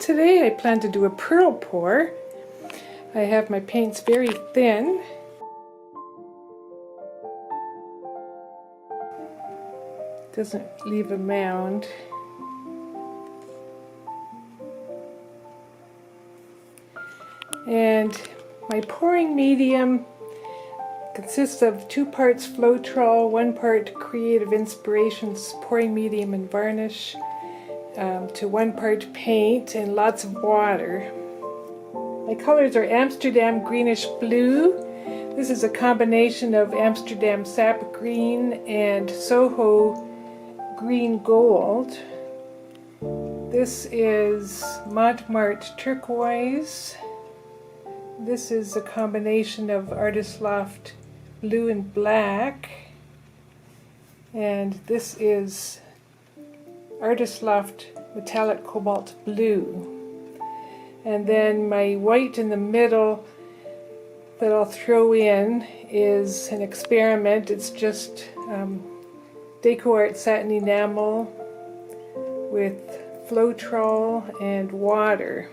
Today I plan to do a pearl pour. I have my paints very thin. Doesn't leave a mound. And my pouring medium consists of 2 parts Floetrol, 1 part Creative Inspirations pouring medium and varnish, to 1 part paint, and lots of water. My colors are Amsterdam greenish blue. This is a combination of Amsterdam sap green and Soho green gold. This is Monte Marte turquoise. This is a combination of Artist Loft blue and black. And this is Artist Loft metallic cobalt blue. And then my white in the middle that I'll throw in is an experiment. It's just DecoArt satin enamel with Floetrol and water.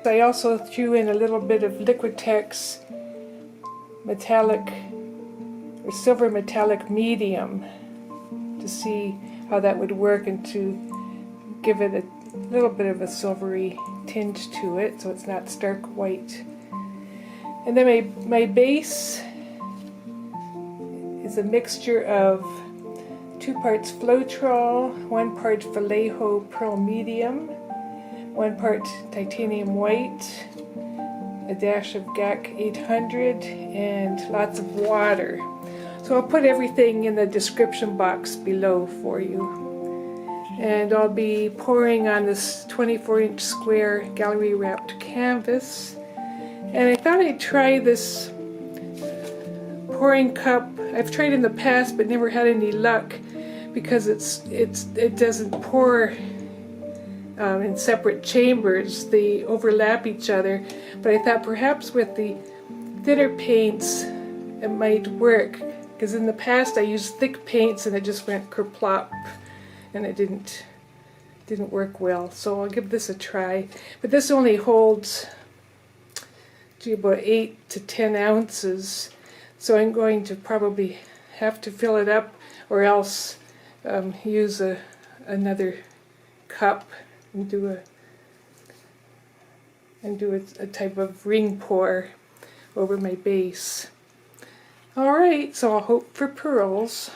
I also threw in a little bit of Liquitex metallic or silver metallic medium to see how that would work and to give it a little bit of a silvery tinge to it so it's not stark white. And then my base is a mixture of 2 parts Floetrol, 1 part Vallejo pearl medium, 1 part titanium white, a dash of GAC 800, and lots of water. So I'll put everything in the description box below for you. And I'll be pouring on this 24-inch square gallery wrapped canvas. And I thought I'd try this pouring cup. I've tried in the past but never had any luck because it doesn't pour in separate chambers. They overlap each other. But I thought perhaps with the thinner paints it might work, because in the past I used thick paints and it just went kerplop and it didn't work well. So I'll give this a try. But this only holds about 8 to 10 ounces, so I'm going to probably have to fill it up or else use another cup and do a type of ring pour over my base. Alright, so I'll hope for pearls.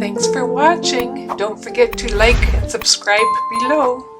Thanks for watching. Don't forget to like and subscribe below.